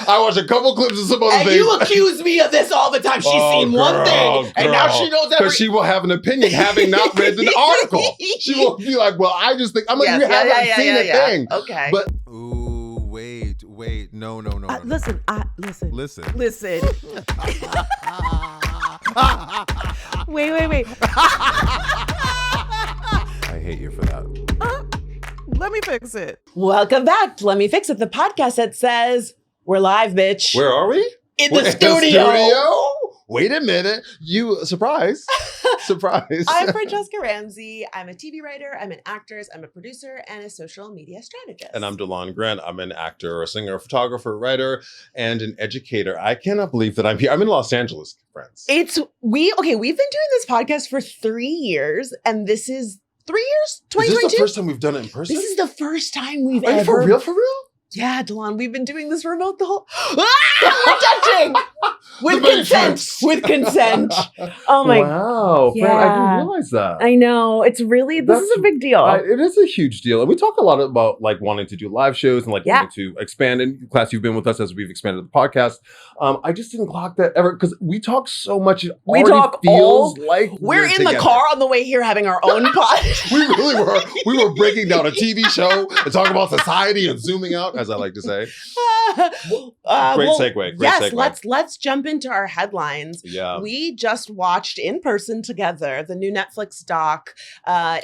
I watched a couple clips of some other things. And you accuse me of this all the time. She's seen one thing, and now she knows everything. Because she will have an opinion having not read the article. She will be like, well, I just think, I'm like, you haven't seen a thing. Okay. But Ooh, wait. No. Listen. Listen. Wait. I hate you for that. Let me fix it. Welcome back to Let Me Fix It, the podcast that says we're live, bitch. where are we? In the studio. Wait a minute. Surprise. I'm Francesca Ramsey. I'm a TV writer, I'm an actress, I'm a producer, and a social media strategist. And I'm DeLon Grant. I'm an actor, a singer, a photographer, writer, and an educator. I cannot believe that I'm here. I'm in Los Angeles, friends. We've been doing this podcast for 3 years, and this is 3 years? 2022? Is this the first time we've done it in person? This is the first time we've Are you ever... For real? Yeah, DeLon, we've been doing this remote the whole... We're touching! With consent. Oh my... Wow. Yeah. Fran, I didn't realize that. I know. It's really... This is a big deal. It is a huge deal. And we talk a lot about like wanting to do live shows and like wanting to expand. In class, you've been with us as we've expanded the podcast. I just didn't clock that ever because we talk so much. It feels like we're in together. The car on the way here having our own pod. We really were. We were breaking down a TV show and talking about society and zooming out, as I like to say. Great segue. Let's jump into our headlines. Yeah. We just watched in person together the new Netflix doc,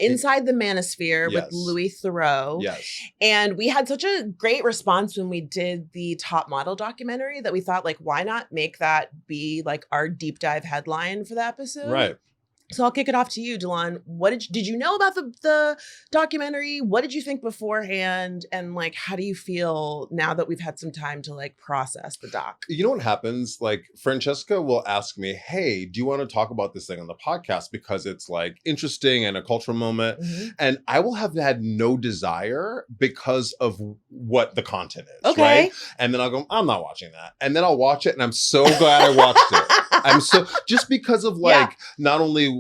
Inside the Manosphere with Louis Theroux. Yes. And we had such a great response when we did the Top Model documentary that we thought, like, why not make that be like our deep dive headline for the episode? Right. So I'll kick it off to you, DeLon. What did you know about the documentary? What did you think beforehand? And like, how do you feel now that we've had some time to like process the doc? You know what happens? Like Francesca will ask me, hey, do you want to talk about this thing on the podcast? Because it's like interesting and a cultural moment. Mm-hmm. And I will have had no desire because of what the content is. Okay. Right? And then I'll go, I'm not watching that. And then I'll watch it and I'm so glad I watched it. Just because of like, not only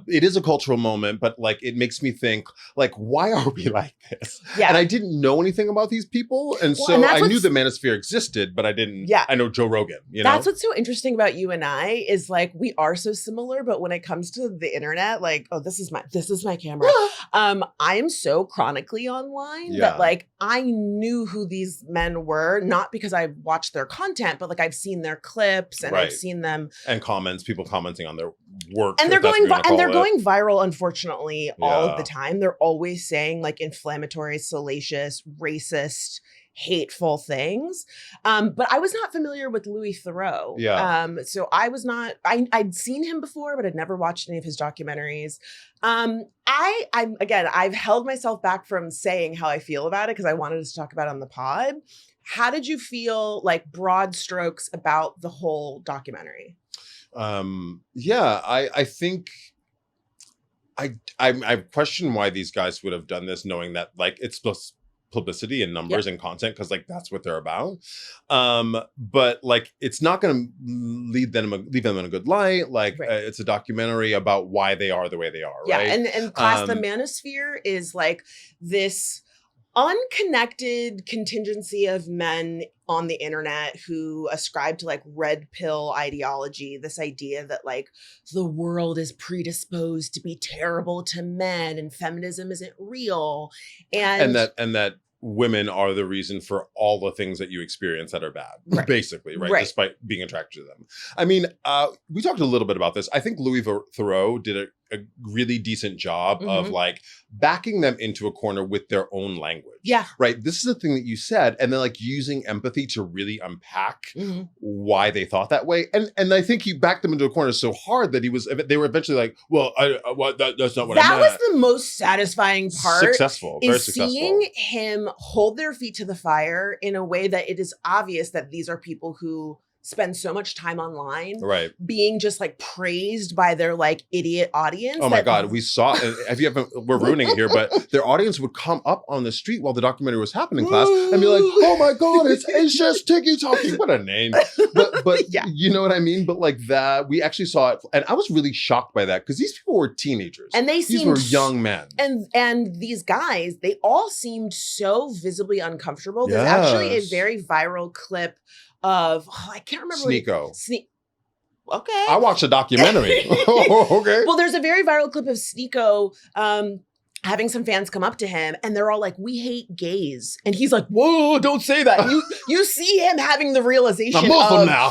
it is a cultural moment, but like it makes me think like, why are we like this? Yeah. And I didn't know anything about these people. And so I knew the Manosphere existed, but I didn't, I know Joe Rogan, That's what's so interesting about you and I is like, we are so similar, but when it comes to the internet, like, oh, this is my camera. I am so chronically online that like, I knew who these men were, not because I watched their content, but like I've seen their clips and I've seen them. And people commenting on their work. And they're going viral, unfortunately, all of the time. They're always saying like inflammatory, salacious, racist, hateful things. But I was not familiar with Louis Theroux. Yeah. So I was not, I'd seen him before, but I'd never watched any of his documentaries. I've held myself back from saying how I feel about it because I wanted us to talk about it on the pod. How did you feel, like broad strokes, about the whole documentary? I think I question why these guys would have done this, knowing that like it's publicity and numbers and content, because like that's what they're about. But like it's not going to leave them in a good light. Like it's a documentary about why they are the way they are. Yeah, right? and class the Manosphere is like this unconnected contingency of men on the internet who ascribe to like red pill ideology, this idea that like the world is predisposed to be terrible to men and feminism isn't real. And that women are the reason for all the things that you experience that are bad, basically, right? Despite being attracted to them. I mean, we talked a little bit about this. I think Louis Theroux did a really decent job of like backing them into a corner with their own language. Yeah. Right. This is the thing that you said. And then like using empathy to really unpack why they thought that way. And I think he backed them into a corner so hard that they were eventually like, well, that's not what I meant. That was the most satisfying part. Very successful. Seeing him hold their feet to the fire in a way that it is obvious that these are people who spend so much time online, being just like praised by their like idiot audience. Oh my God, we saw, we're ruining it here, but their audience would come up on the street while the documentary was happening, class, and be like, oh my God, it's just Tiki Talking. What a name. But you know what I mean? But like that, we actually saw it, and I was really shocked by that because these people were teenagers. And these were young men. And these guys, they all seemed so visibly uncomfortable. There's actually a very viral clip of, I can't remember. Sneako. Okay. I watched a documentary. Okay. Well, there's a very viral clip of Sneako having some fans come up to him and they're all like, we hate gays. And he's like, whoa, don't say that. And you see him having the realization I'm Muslim of, now.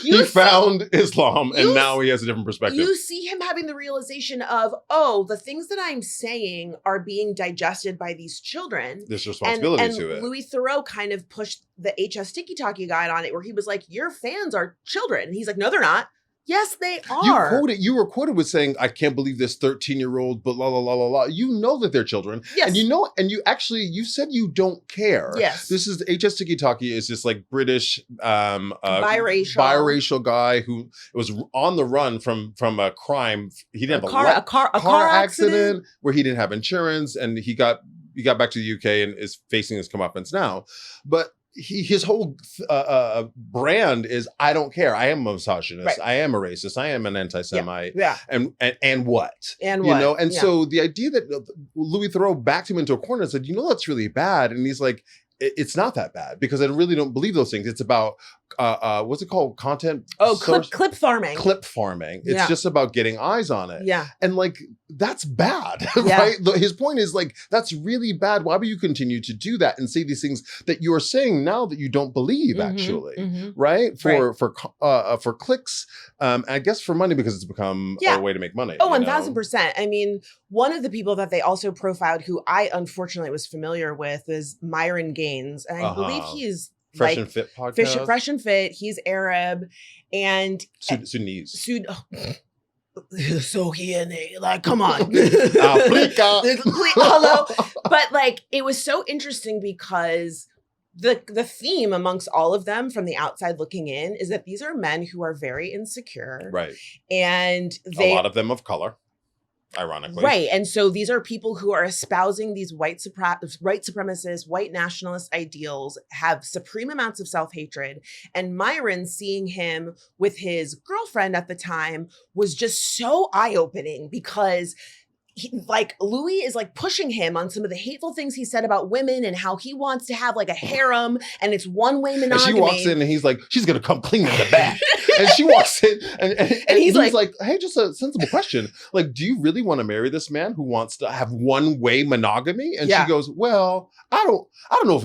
He found Islam and now he has a different perspective. You see him having the realization of, oh, the things that I'm saying are being digested by these children. There's responsibility to it. Louis Theroux kind of pushed the HS Sticky Talkie guide on it where he was like, your fans are children. And he's like, no, they're not. Yes, they are. You were quoted with saying, I can't believe this 13-year-old, but la la la la la. You know that they're children. Yes. And you said you don't care. Yes. This is HS Sticky Talkie is this like British biracial guy who was on the run from a crime. He didn't have a car accident where he didn't have insurance and he got back to the UK and is facing his comeuppance now. But his whole brand is I don't care. I am a misogynist. Right. I am a racist. I am an anti-Semite. Yeah. And what? And you what? know? And so the idea that Louis Theroux backed him into a corner and said, you know, that's really bad. And he's like, it's not that bad because I really don't believe those things. It's about what's it called? Content. Clip farming. Clip farming. It's just about getting eyes on it. Yeah. And like, that's bad, Yeah. right? His point is like, that's really bad. Why would you continue to do that and say these things that you're saying now that you don't believe actually, right? For clicks, I guess for money because it's become a way to make money. Oh, 1000%. I mean, one of the people that they also profiled who I unfortunately was familiar with is Myron Gaines. And I believe he is Fresh and Fit podcast. Fresh and Fit. He's Arab and Sudanese. So like, come on. Hello. But like, it was so interesting because the theme amongst all of them from the outside looking in is that these are men who are very insecure. Right. And a lot of them of color. Ironically. Right. And so these are people who are espousing these white supremacist, white nationalist ideals, have supreme amounts of self-hatred. And Myron, seeing him with his girlfriend at the time, was just so eye-opening because Louis is like pushing him on some of the hateful things he said about women and how he wants to have like a harem and it's one-way monogamy. And she walks in and he's like, she's going to come clean in the back. And she walks in and he's like, hey, just a sensible question. Like, do you really want to marry this man who wants to have one-way monogamy? And she goes, well, I don't know if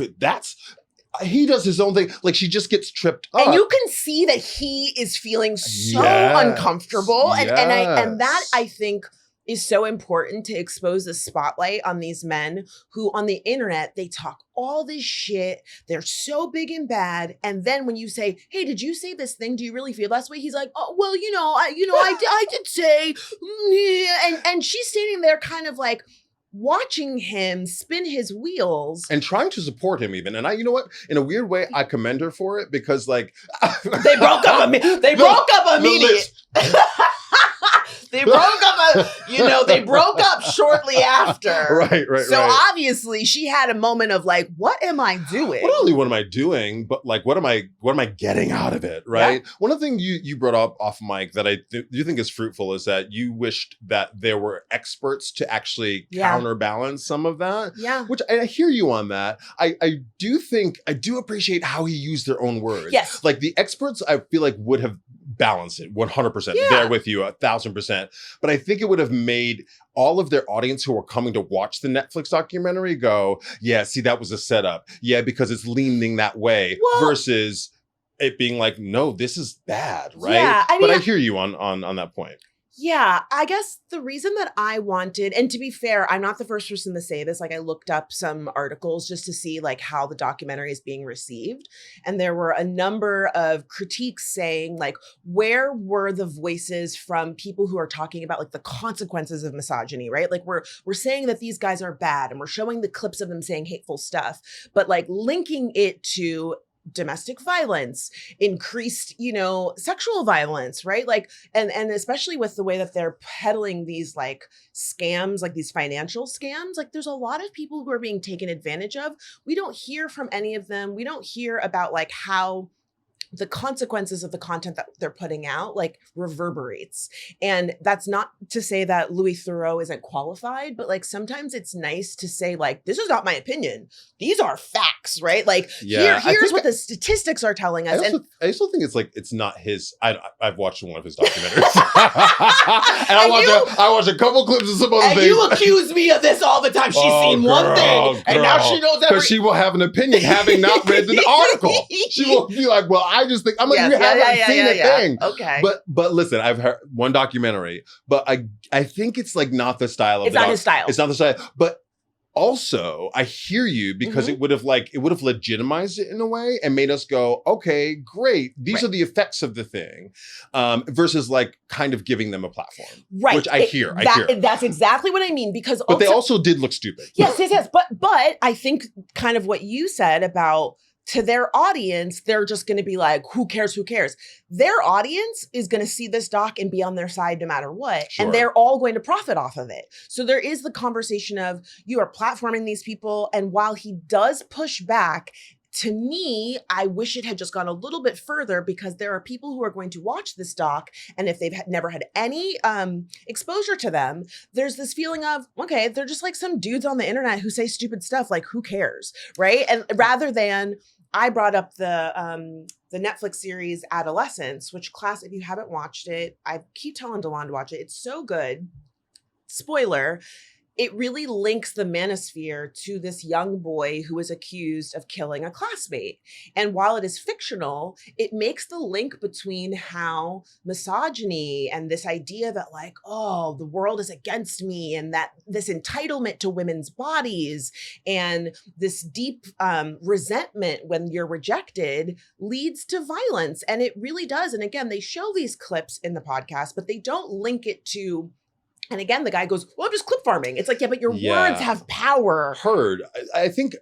he does his own thing. Like she just gets tripped up. And you can see that he is feeling so uncomfortable. And that I think is so important to expose the spotlight on these men who on the internet, they talk all this shit. They're so big and bad. And then when you say, hey, did you say this thing? Do you really feel that way? He's like, oh, well, I did say, and she's standing there kind of like watching him spin his wheels. And trying to support him even. And you know what? In a weird way, I commend her for it because like. They broke up immediately. They broke up shortly after. Right. So obviously she had a moment of like, what am I doing? Not only what am I doing, but like, what am I getting out of it? Right. Yeah. One of the things you brought up off mic that I do think is fruitful is that you wished that there were experts to actually counterbalance some of that. Yeah. Which I hear you on that. I do appreciate how he used their own words. Yes. Like the experts, I feel like would have balanced it 100%. There with you 1,000%. But I think it would have made all of their audience who are coming to watch the Netflix documentary go, yeah, see, that was a setup. Yeah, because it's leaning that way versus it being like, no, this is bad, right? Yeah, but I hear you on that point. Yeah, I guess the reason that I wanted, and to be fair, I'm not the first person to say this. Like I looked up some articles just to see like how the documentary is being received. And there were a number of critiques saying like, where were the voices from people who are talking about like the consequences of misogyny, right? Like we're saying that these guys are bad and we're showing the clips of them saying hateful stuff, but like linking it to domestic violence, increased, sexual violence, right? Like, and especially with the way that they're peddling these like scams, like these financial scams, like there's a lot of people who are being taken advantage of. We don't hear from any of them. We don't hear about like how the consequences of the content that they're putting out like reverberates. And that's not to say that Louis Theroux isn't qualified, but like sometimes it's nice to say like, this is not my opinion. These are facts, right? Like here's what the statistics are telling us. I also think it's like, it's not his, I've watched one of his documentaries. And I watched a couple clips of some other things. And you accuse me of this all the time. She's seen one thing and now she knows everything. Because she will have an opinion having not read the article. She will be like, well, I just think, I'm like, you haven't seen a thing. Okay. But listen, I've heard one documentary, but I think it's like not the style of It's not his style. It's not the style. But also, I hear you because it would have legitimized it in a way and made us go, okay, great. These are the effects of the thing, versus like kind of giving them a platform, right? Which I hear. That's exactly what I mean because, but they also did look stupid. Yes. But I think kind of what you said about. To their audience, they're just going to be like, who cares? Who cares? Their audience is going to see this doc and be on their side no matter what. Sure. And they're all going to profit off of it. So there is the conversation of you are platforming these people. And while he does push back, to me, I wish it had just gone a little bit further because there are people who are going to watch this doc. And if they've never had any exposure to them, there's this feeling of, okay, they're just like some dudes on the internet who say stupid stuff. Like, who cares? Right. And rather than I brought up the Netflix series Adolescence, which class, if you haven't watched it, I keep telling Delon to watch it. It's so good. Spoiler. It really links the Manosphere to this young boy who is accused of killing a classmate. And while it is fictional, it makes the link between how misogyny and this idea that like, oh, the world is against me and that this entitlement to women's bodies and this deep resentment when you're rejected leads to violence. And it really does. And again, they show these clips in the podcast, but they don't link it to. And again, the guy goes, well, I'm just clip farming. It's like, yeah, but your words have power. Heard. I think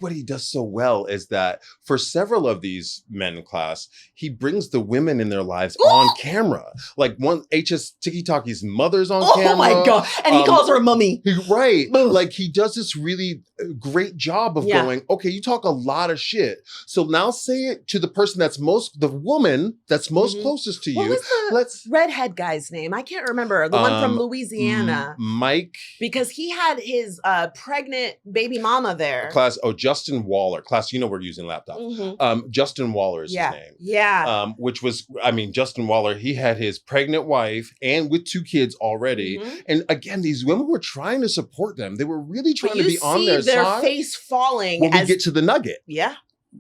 what he does so well is that for several of these men in class, he brings the women in their lives on camera. Like one HS Tiki-Taki's mother's on camera. Oh my God. And he calls her a mummy. Right. Like he does this really great job of going, okay, you talk a lot of shit. So now say it to the person the woman that's most closest to you. What was the redhead guy's name? I can't remember. The one from Louisiana. Mike. Because he had his pregnant baby mama there. Justin Waller. Class, you know we're using laptops. Justin Waller is his name. Yeah. Which was, Justin Waller, he had his pregnant wife and with 2 kids already. And again, these women were trying to support them. They were really trying to be on their side. Their face falling. When we get to the nugget. Yeah.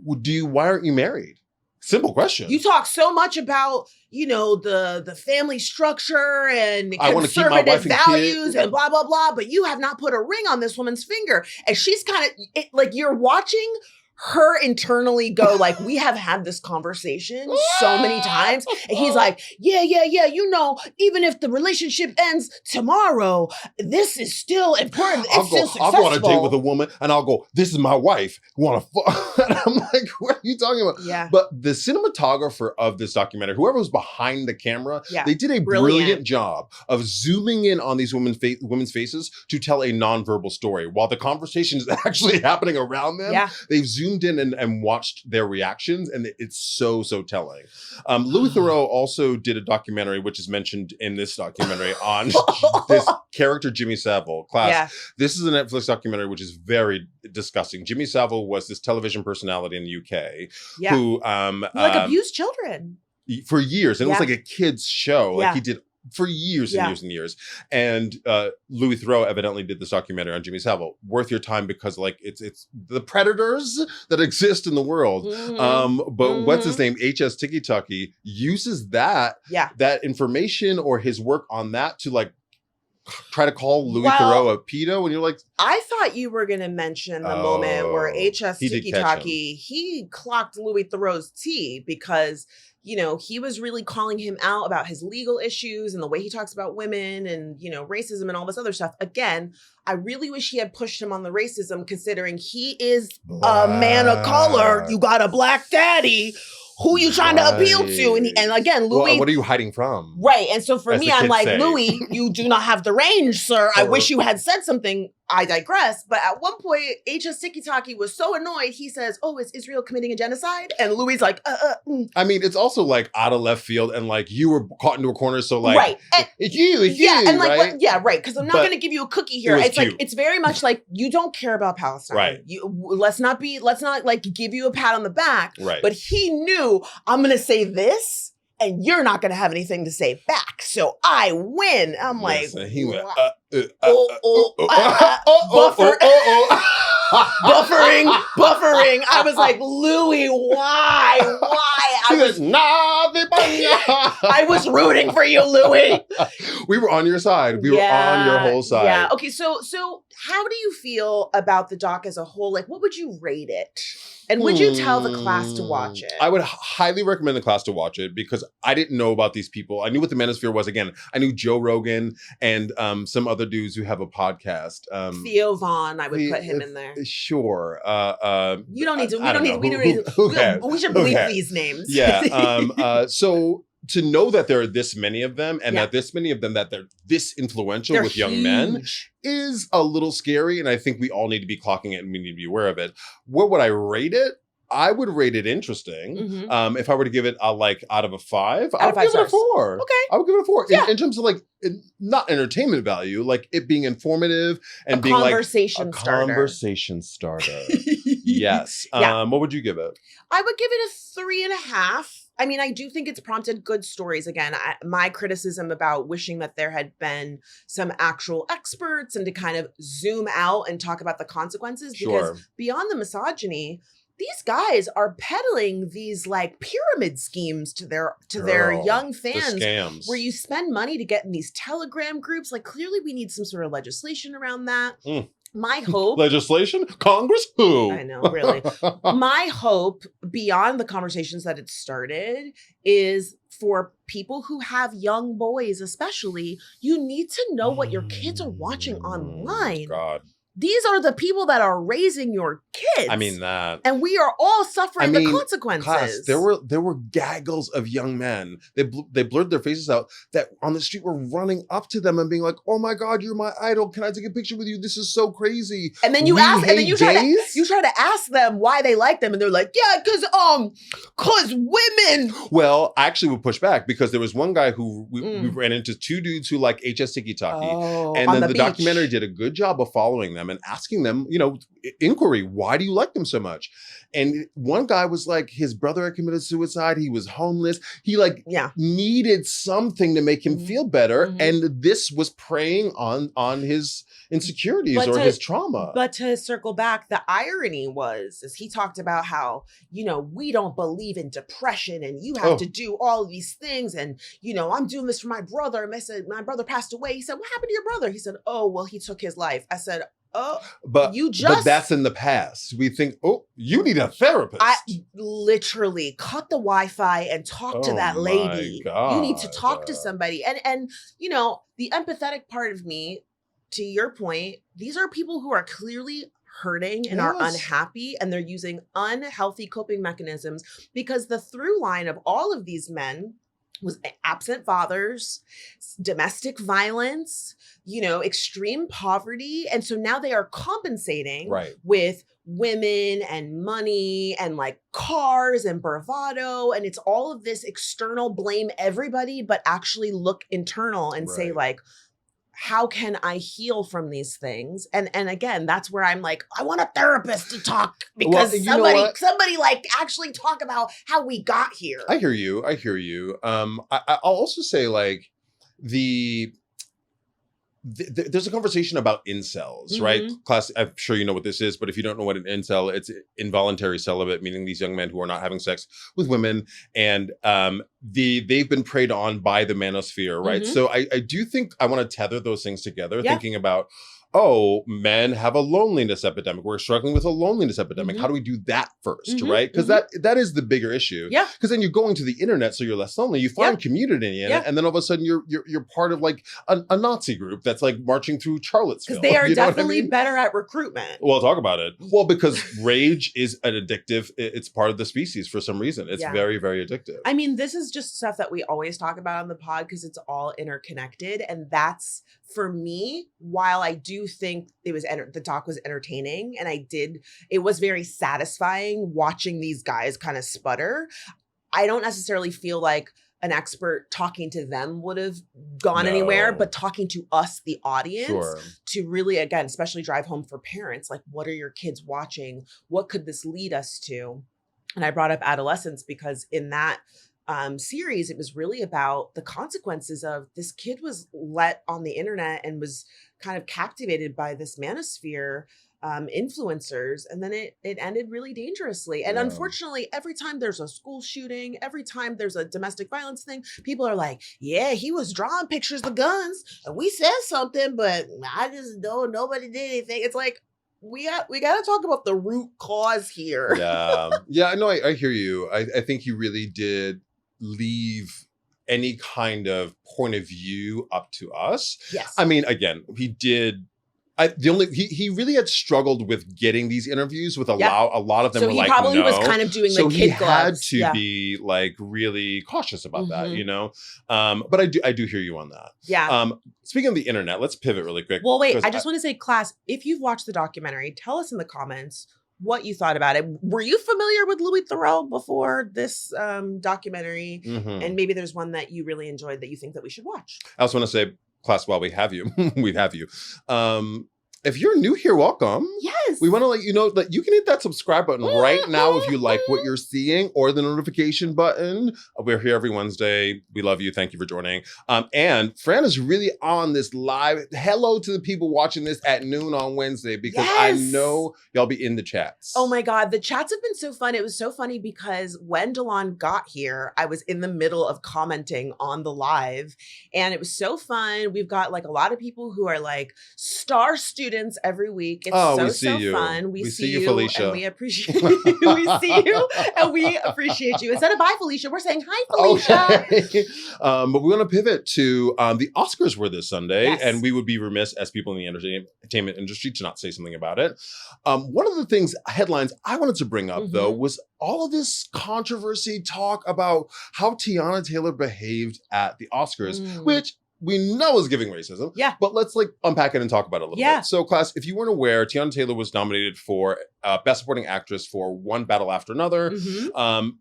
Why aren't you married? Simple question. You talk so much about, the family structure and conservative values and blah, blah, blah, but you have not put a ring on this woman's finger. And she's kind of like, you're watching her internally go like, we have had this conversation so many times. And he's like, yeah. Even if the relationship ends tomorrow, this is still important. It's still successful. I'll go on a date with a woman and I'll go, this is my wife. Want to fuck? And I'm like, what are you talking about? Yeah. But the cinematographer of this documentary, whoever was behind the camera, they did a brilliant job of zooming in on these women's faces to tell a nonverbal story. While the conversation is actually happening around them, they've zoomed in and watched their reactions, and it's so telling. Louis Theroux also did a documentary, which is mentioned in this documentary, on this character Jimmy Savile. This is a Netflix documentary which is very disgusting. Jimmy Savile was this television personality in the UK who abused children for years, and it was like a kids show. Like he did for years and years and years. And Louis Theroux evidently did this documentary on Jimmy Savile. Worth your time because like it's the predators that exist in the world. But what's his name? HS Tiki-Taki uses that information or his work on that to like try to call Louis Theroux a pedo, and you're like, I thought you were going to mention the moment where HS Tiki-Taki, he clocked Louis Theroux's tea because he was really calling him out about his legal issues and the way he talks about women and, racism and all this other stuff. Again, I really wish he had pushed him on the racism, considering he is a man of color. You got a black daddy. Who you trying to appeal to? And again, Louis. Well, what are you hiding from? Right. And so for me, I'm like, Louis, you do not have the range, sir. I wish you had said something I digress. But at one point, HS Tiki-Taki was so annoyed, he says, oh, is Israel committing a genocide? And Louis like, I mean, it's also like out of left field and like you were caught into a corner. So like, right. And, it's you, and like, right? right. Because I'm not going to give you a cookie here. It's like, it's very much like, you don't care about Palestine. Right. Let's not like give you a pat on the back. Right. But he knew, I'm going to say this, and you're not going to have anything to say back. So I win. I'm like, he went, buffering. I was like, Louis, why? I was rooting for you, Louis. We were on your side. We were on your whole side. Yeah. Okay. So how do you feel about the doc as a whole? Like, what would you rate it? And would you tell the class to watch it? I would highly recommend the class to watch it because I didn't know about these people. I knew what the Manosphere was. Again, I knew Joe Rogan and some other dudes who have a podcast. Theo Vaughn, I would put him in there. Sure. You don't need to. We should bleep these names. Yeah. So to know that there are this many of them and that this many of them, that they're this influential with young men is a little scary. And I think we all need to be clocking it and we need to be aware of it. What would I rate it? I would rate it interesting. Mm-hmm. If I were to give it a out of a 5, I would give it a 4. Okay. I would give it a 4. Yeah. In terms of not entertainment value, like it being informative and being conversation like a conversation starter. Yes. What would you give it? I would give it a 3.5. I mean, I do think it's prompted good stories. Again, my criticism about wishing that there had been some actual experts and to kind of zoom out and talk about the consequences. Because beyond the misogyny, these guys are peddling these like pyramid schemes to their young fans, scams, where you spend money to get in these Telegram groups. Like clearly we need some sort of legislation around that. My hope... Legislation? Congress? Who? I know, really. My hope, beyond the conversations that it started, is for people who have young boys especially, you need to know what your kids are watching online. God. These are the people that are raising your kids. I mean that. And we are all suffering the consequences. Class, there were gaggles of young men. They blurred their faces out that on the street were running up to them and being like, "Oh my God, you're my idol. Can I take a picture with you? This is so crazy." And then you try to ask them why they like them, and they're like, "Yeah, cause women." Well, I actually would push back because there was one guy who we ran into, 2 dudes who like HS Tiki-Taki, and then the documentary did a good job of following them and asking them, inquiry, why do you like them so much? And one guy was like, his brother had committed suicide. He was homeless. He needed something to make him feel better. Mm-hmm. And this was preying on his insecurities his trauma. But to circle back, the irony is he talked about how, we don't believe in depression and you have to do all of these things. And, I'm doing this for my brother. And I said, my brother passed away. He said, what happened to your brother? He said, oh, well, he took his life. I said, but that's in the past. We think, you need a therapist. I literally cut the Wi-Fi and talk to that lady. You need to talk to somebody. And the empathetic part of me, to your point, these are people who are clearly hurting and are unhappy, and they're using unhealthy coping mechanisms, because the through line of all of these men was absent fathers, domestic violence, extreme poverty. And so now they are compensating with women and money and like cars and bravado. And it's all of this external blame everybody, but actually look internal and say like, how can I heal from these things? And again, that's where I'm like, I want a therapist to talk, because somebody like actually talk about how we got here. I hear you. I'll also say like there's a conversation about incels, right? Class, I'm sure you know what this is, but if you don't know what an incel, it's involuntary celibate, meaning these young men who are not having sex with women, and they've been preyed on by the manosphere, right? So I do think I want to tether those things together, thinking about, men have a loneliness epidemic. We're struggling with a loneliness epidemic. How do we do that first, right? Because that is the bigger issue. Yeah. Because then you're going to the internet, so you're less lonely. You find community in it, and then all of a sudden you're part of like a Nazi group that's like marching through Charlottesville. Because they are definitely better at recruitment. Well, talk about it. Well, because rage is an addictive. It's part of the species for some reason. It's very, very addictive. I mean, this is just stuff that we always talk about on the pod because it's all interconnected, and that's, for me, while I do do think the doc was entertaining, and it was very satisfying watching these guys kind of sputter. I don't necessarily feel like an expert talking to them would have gone anywhere, but talking to us, the audience, to really, again, especially drive home for parents, like, what are your kids watching? What could this lead us to? And I brought up adolescence because in that series, it was really about the consequences of this kid was let on the internet and was kind of captivated by this manosphere influencers, and then it ended really dangerously. And unfortunately, every time there's a school shooting, every time there's a domestic violence thing, people are like, yeah, he was drawing pictures of guns and we said something, but I just don't, nobody did anything. It's like, we got to talk about the root cause here. Yeah, no, I hear you. I think he really did leave any kind of point of view up to us. Yes. I mean, again, he did. He really had struggled with getting these interviews with a lot of them. So he probably was kind of doing the kid gloves. So he had to be like really cautious about that, you know. But I do hear you on that. Yeah. Speaking of the internet, let's pivot really quick. Well, wait, I just want to say, class, if you've watched the documentary, tell us in the comments what you thought about it. Were you familiar with Louis Theroux before this documentary? And maybe there's one that you really enjoyed that you think that we should watch. I also want to say, class, while we have you, if you're new here, welcome. Yes. We want to let you know that you can hit that subscribe button right now if you like what you're seeing, or the notification button. We're here every Wednesday. We love you. Thank you for joining. And Fran is really on this live. Hello to the people watching this at noon on Wednesday, because I know y'all be in the chats. Oh my God. The chats have been so fun. It was so funny because when Delon got here, I was in the middle of commenting on the live, and it was so fun. We've got like a lot of people who are like star students every week. It's so fun. We see you, Felicia, and we appreciate you. We see you and we appreciate you. Instead of bye, Felicia, we're saying hi, Felicia. Okay. But we're going to pivot to the Oscars were this Sunday, and we would be remiss as people in the entertainment industry to not say something about it. One of the headlines I wanted to bring up though was all of this controversy talk about how Teyana Taylor behaved at the Oscars, which we know is giving racism. Yeah. But let's like unpack it and talk about it a little bit. So, class, if you weren't aware, Teyana Taylor was nominated for Best Supporting Actress for One Battle After Another.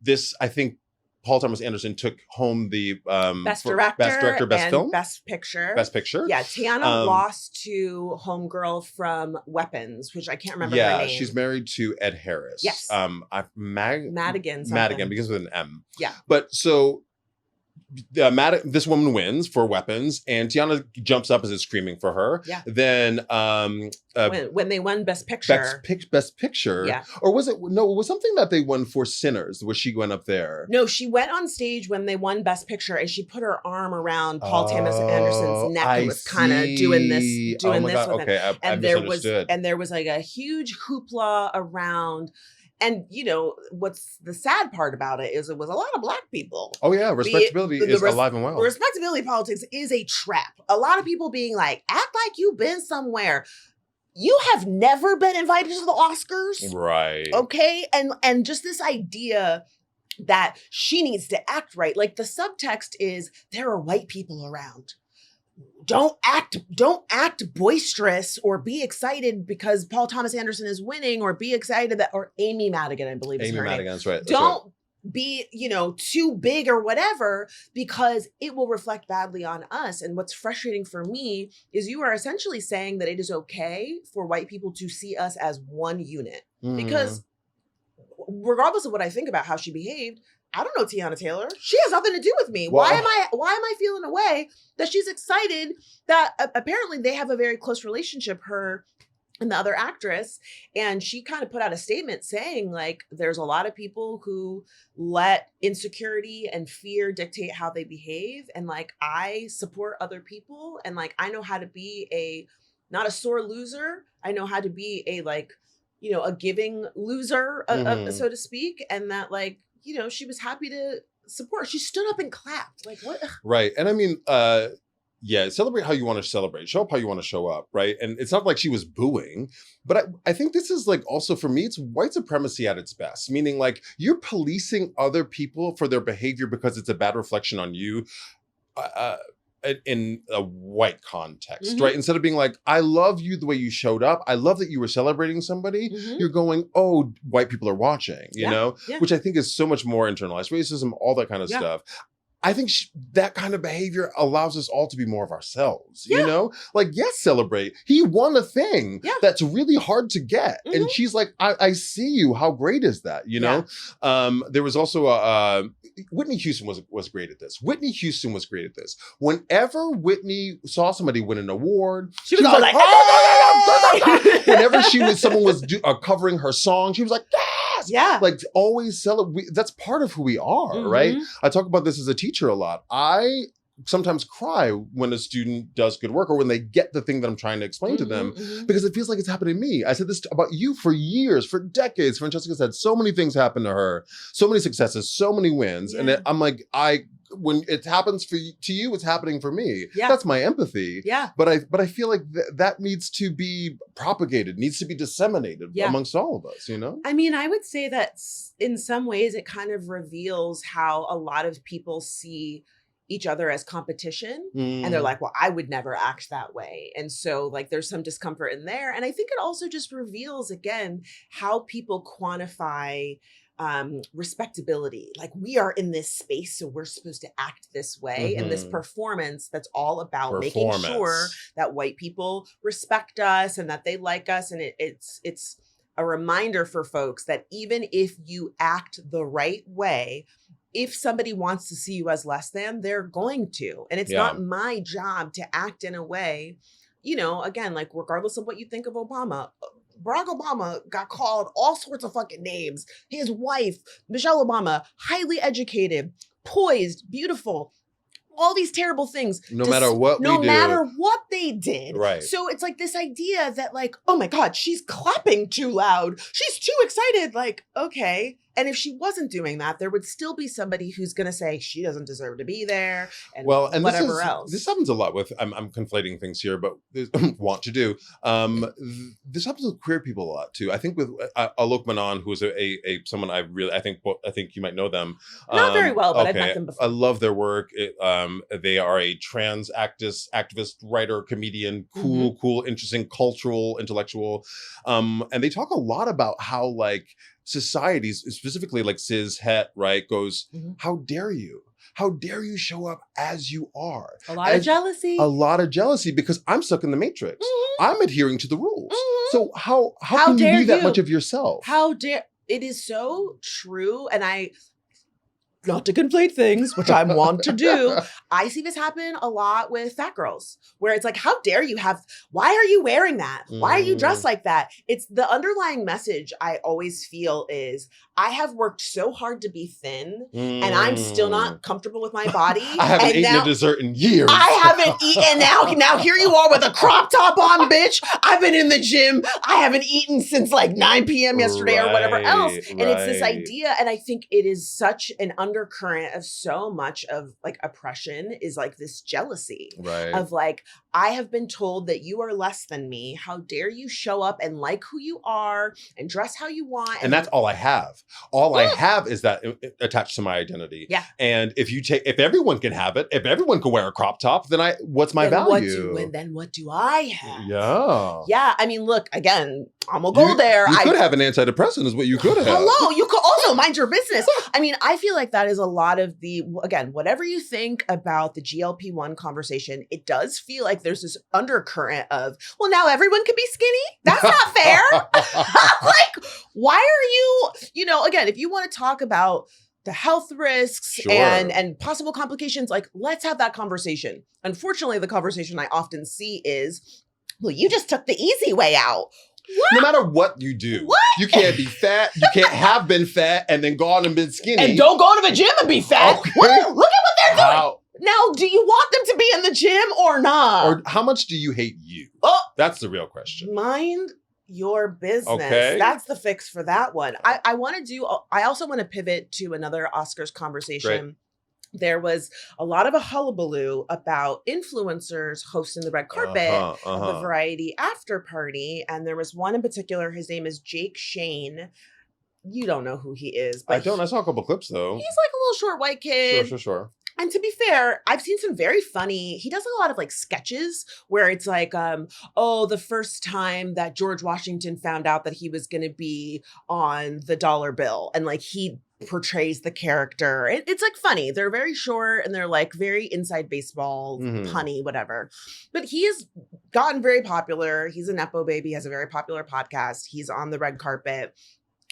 This, I think, Paul Thomas Anderson took home the Best Director, Best Film, Best Picture. Best Picture. Yeah, Teyana lost to homegirl from Weapons, which I can't remember her name. Yeah, she's married to Ed Harris. Yes. Madigan. Madigan, because with an M. Yeah. But so this woman wins for Weapons, and Teyana jumps up as is screaming for her. Yeah. Then when they won Best Picture. Best Picture. Yeah. Or was it something that they won for Sinners? Was she went up there? No, she went on stage when they won Best Picture, and she put her arm around Paul Thomas Anderson's neck and was kind of doing this with him. And there was like a huge hoopla around. And, you know, what's the sad part about it is it was a lot of Black people. Oh, yeah. Respectability is alive and well. Respectability politics is a trap. A lot of people being like, act like you've been somewhere. You have never been invited to the Oscars. Right. Okay. And just this idea that she needs to act right. Like the subtext is there are white people around. Don't act boisterous or be excited because Paul Thomas Anderson is winning, or be excited or Amy Madigan, I believe is her name. Amy Madigan, that's right. Don't be, too big or whatever, because it will reflect badly on us. And what's frustrating for me is you are essentially saying that it is okay for white people to see us as one unit. Because regardless of what I think about how she behaved, I don't know Teyana Taylor. She has nothing to do with me. Well, why am I feeling a way that she's excited that apparently they have a very close relationship, her and the other actress. And she kind of put out a statement saying like, there's a lot of people who let insecurity and fear dictate how they behave. And like, I support other people. And like, I know how to be not a sore loser. I know how to be a giving loser, so to speak. And that like, she was happy to support. She stood up and clapped. Like, what? Right. And I mean, celebrate how you want to celebrate. Show up how you want to show up, right? And it's not like she was booing, but I think this is like also for me, it's white supremacy at its best. Meaning like you're policing other people for their behavior because it's a bad reflection on you. in a white context, right? Instead of being like, I love you the way you showed up. I love that you were celebrating somebody. You're going, oh, white people are watching, you know? Yeah. Which I think is so much more internalized racism, all that kind of stuff. I think that kind of behavior allows us all to be more of ourselves, you know? Like, yes, celebrate. He won a thing that's really hard to get. And she's like, I see you. How great is that, you know? There was also Whitney Houston was great at this. Whitney Houston was great at this. Whenever Whitney saw somebody win an award, she was like, oh! Whenever someone was covering her song, she was like, yes! Yeah. Like, always celebrate. That's part of who we are, right? I talk about this as a teacher a lot. I sometimes cry when a student does good work or when they get the thing that I'm trying to explain to them because it feels like it's happening to me. I said this about you for years, for decades. Francesca said so many things happen to her, so many successes, so many wins. And I'm like, when it happens to you, it's happening for me. Yeah. That's my empathy. Yeah. But I feel like that needs to be propagated, needs to be disseminated amongst all of us, you know? I mean, I would say that in some ways it kind of reveals how a lot of people see each other as competition. And they're like, well, I would never act that way. And so like there's some discomfort in there. And I think it also just reveals again how people quantify respectability. Like we are in this space, so we're supposed to act this way. And this performance that's all about making sure that white people respect us and that they like us. And it's a reminder for folks that even if you act the right way, if somebody wants to see you as less than, they're going to. And it's not my job to act in a way, you know, again, like regardless of what you think of Obama, Barack Obama got called all sorts of fucking names. His wife, Michelle Obama, highly educated, poised, beautiful, all these terrible things. No matter what they did. Right. So it's like this idea that like, oh my God, she's clapping too loud. She's too excited. Like, okay. And if she wasn't doing that, there would still be somebody who's going to say she doesn't deserve to be there and whatever else. This happens a lot with, I'm conflating things here, but want to do. This happens with queer people a lot too. I think with Alok Menon, who's someone I think you might know them. Not very well, but I've met them before. I love their work. They are a trans activist, writer, comedian, cool, interesting, cultural, intellectual. And they talk a lot about how like societies, specifically like cis het, right, goes, how dare you? How dare you show up as you are? A lot of jealousy because I'm stuck in the matrix. I'm adhering to the rules. So how can you be that much of yourself? It is so true. And not to conflate things, which I want to do. I see this happen a lot with fat girls, where it's like, how dare you why are you wearing that? Why are you dressed like that? It's the underlying message I always feel is, I have worked so hard to be thin and I'm still not comfortable with my body. I haven't eaten a dessert in years. I haven't eaten now here you are with a crop top on, bitch. I've been in the gym. I haven't eaten since like 9 p.m. yesterday or whatever else. And it's this idea. And I think it is such an undercurrent of so much of like oppression is like this jealousy of like, I have been told that you are less than me. How dare you show up and like who you are and dress how you want. And that's all I have. All I have is that attached to my identity. Yeah. And if everyone can have it, if everyone can wear a crop top, then what's my value? Then what do I have? Yeah. Yeah. I mean, look, again, I'm gonna go there. You could have an antidepressant is what you could have. Hello. You could also mind your business. I mean, I feel like that is a lot of again, whatever you think about the GLP-1 conversation, it does feel like there's this undercurrent of, well, now everyone can be skinny? That's not fair. Like, why are you know, again, if you want to talk about the health risks and possible complications, like, let's have that conversation. Unfortunately, the conversation I often see is, well, you just took the easy way out. What? No matter what you do, you can't be fat. You can't have been fat and then gone and been skinny. And don't go to the gym and be fat. Okay. Look at what they're doing. Now, do you want them to be in the gym or not? Or how much do you hate you? That's the real question. Mind your business. Okay. That's the fix for that one. I also want to pivot to another Oscars conversation. Great. There was a lot of a hullabaloo about influencers hosting the red carpet of the Variety after party. And there was one in particular, his name is Jake Shane. You don't know who he is. But I don't. I saw a couple clips though. He's like a little short white kid. Sure. And to be fair, I've seen some very funny, he does a lot of like sketches where it's like, the first time that George Washington found out that he was going to be on the dollar bill, and like he portrays the character. It's like funny. They're very short and they're like very inside baseball, punny, whatever. But he has gotten very popular. He's a Nepo baby, has a very popular podcast. He's on the red carpet.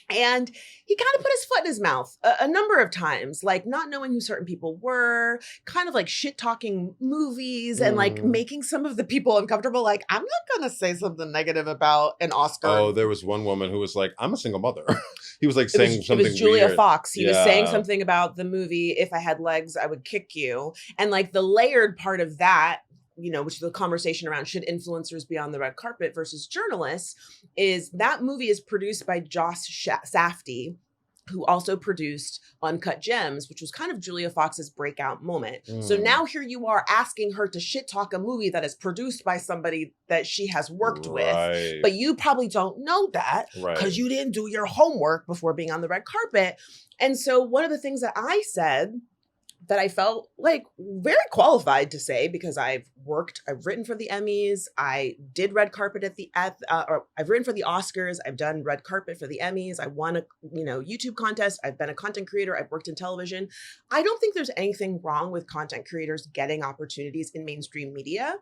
And he kind of put his foot in his mouth a number of times, like not knowing who certain people were, kind of like shit talking movies and like making some of the people uncomfortable. Like, I'm not going to say something negative about an Oscar. Oh, there was one woman who was like, I'm a single mother. He was like saying something It was Julia weird. Fox. He was saying something about the movie, If I Had Legs, I Would Kick You. And like the layered part of that, which is the conversation around should influencers be on the red carpet versus journalists, is that movie is produced by Josh Safdie, who also produced Uncut Gems, which was kind of Julia Fox's breakout moment. So now here you are asking her to shit talk a movie that is produced by somebody that she has worked with, but you probably don't know that because you didn't do your homework before being on the red carpet. And so one of the things that I said that I felt like very qualified to say, because I've written for the Emmys, I did red carpet or I've written for the Oscars, I've done red carpet for the Emmys, I won a YouTube contest, I've been a content creator, I've worked in television. I don't think there's anything wrong with content creators getting opportunities in mainstream media.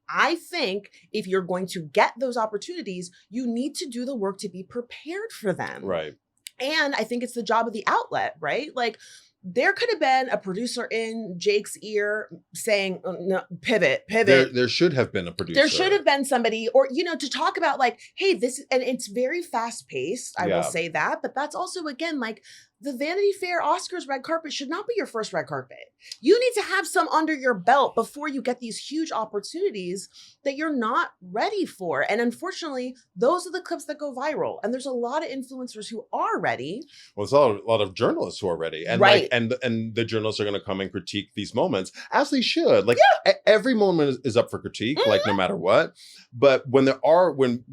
I think if you're going to get those opportunities, you need to do the work to be prepared for them. Right. And I think it's the job of the outlet, right? Like, there could have been a producer in Jake's ear saying, no, pivot. There should have been a producer. There should have been somebody, or, to talk about like, hey, this, and it's very fast paced. I will say that. But that's also, again, like the Vanity Fair Oscars red carpet should not be your first red carpet. You need to have some under your belt before you get these huge opportunities that you're not ready for. And unfortunately, those are the clips that go viral. And there's a lot of influencers who are ready. Well, there's a lot of journalists who are ready. And and the journalists are going to come and critique these moments, as they should. Like every moment is up for critique, like no matter what. But when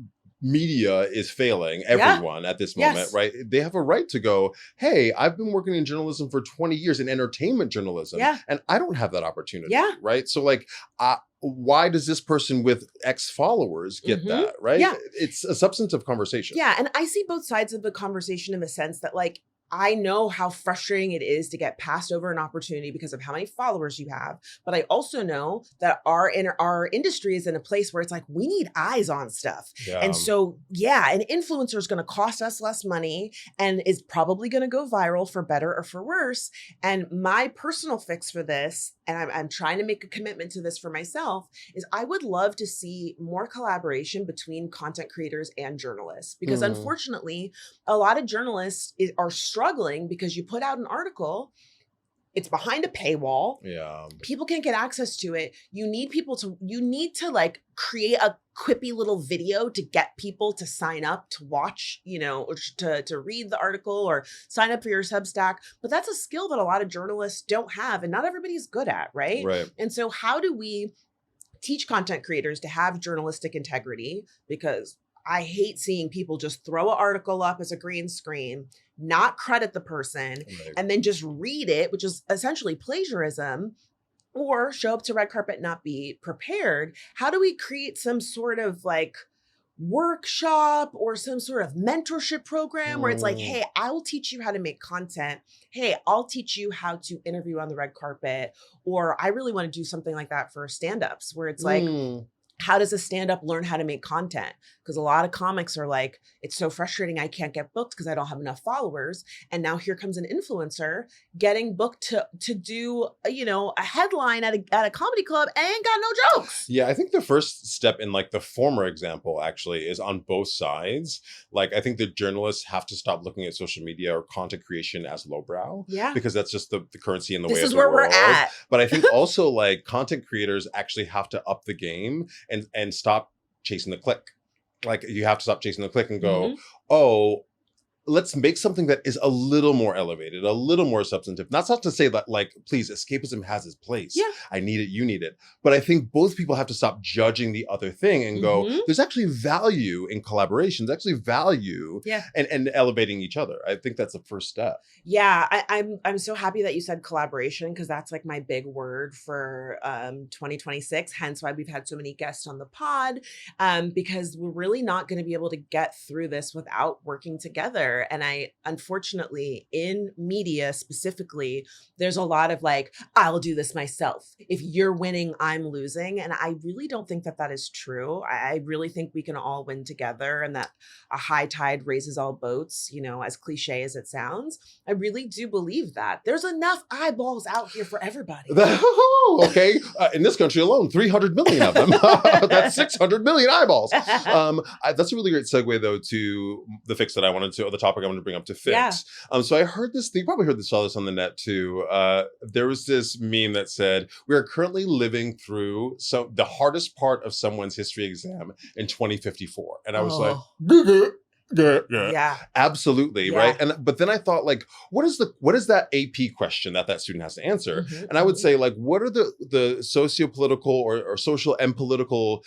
media is failing everyone at this moment, right? They have a right to go, hey, I've been working in journalism for 20 years, in entertainment journalism, and I don't have that opportunity, right? So like, why does this person with X followers get that, right? Yeah. It's a substantive conversation. Yeah, and I see both sides of the conversation in the sense that like, I know how frustrating it is to get passed over an opportunity because of how many followers you have. But I also know that our industry is in a place where it's like, we need eyes on stuff. Yeah. And so, an influencer is going to cost us less money and is probably going to go viral for better or for worse. And my personal fix for this, and I'm trying to make a commitment to this for myself, is I would love to see more collaboration between content creators and journalists. Because unfortunately, a lot of journalists are struggling because you put out an article, it's behind a paywall. Yeah. People can't get access to it. You need to like create a quippy little video to get people to sign up to watch, or to read the article or sign up for your Substack. But that's a skill that a lot of journalists don't have and not everybody's good at, right? And so how do we teach content creators to have journalistic integrity? Because I hate seeing people just throw an article up as a green screen, not credit the person, and then just read it, which is essentially plagiarism, or show up to red carpet, not be prepared. How do we create some sort of like workshop or some sort of mentorship program where it's like, hey, I will teach you how to make content. Hey, I'll teach you how to interview on the red carpet. Or I really want to do something like that for stand-ups where it's like, how does a stand-up learn how to make content? Because a lot of comics are like, it's so frustrating, I can't get booked because I don't have enough followers. And now here comes an influencer getting booked to do, a headline at a comedy club and ain't got no jokes. Yeah, I think the first step in like the former example actually is on both sides. Like, I think the journalists have to stop looking at social media or content creation as lowbrow. Yeah. Because that's just the currency in the way of the world. This is where we're at. But I think also like content creators actually have to up the game and stop chasing the click. Like, you have to stop chasing the click and go, let's make something that is a little more elevated, a little more substantive. That's not to say that, like, please, escapism has its place. Yeah. I need it, you need it. But I think both people have to stop judging the other thing and go, there's actually value in collaboration. There's actually value and elevating each other. I think that's the first step. Yeah, I'm so happy that you said collaboration, because that's like my big word for 2026. Hence why we've had so many guests on the pod, because we're really not going to be able to get through this without working together. And unfortunately, in media specifically, there's a lot of like, I'll do this myself. If you're winning, I'm losing. And I really don't think that is true. I really think we can all win together, and that a high tide raises all boats, as cliche as it sounds. I really do believe that. There's enough eyeballs out here for everybody. Okay. In this country alone, 300 million of them. That's 600 million eyeballs. That's a really great segue, though, to the fix that I wanted to, or the topic I wanted to bring up to fix. Yeah. So I heard this, you probably saw this on the net too. There was this meme that said, we are currently living through the hardest part of someone's history exam in 2054. And I was like, yeah, absolutely. Yeah. Right. But then I thought, like, what is that AP question that student has to answer? And I would say, like, what are the socio-political or social and political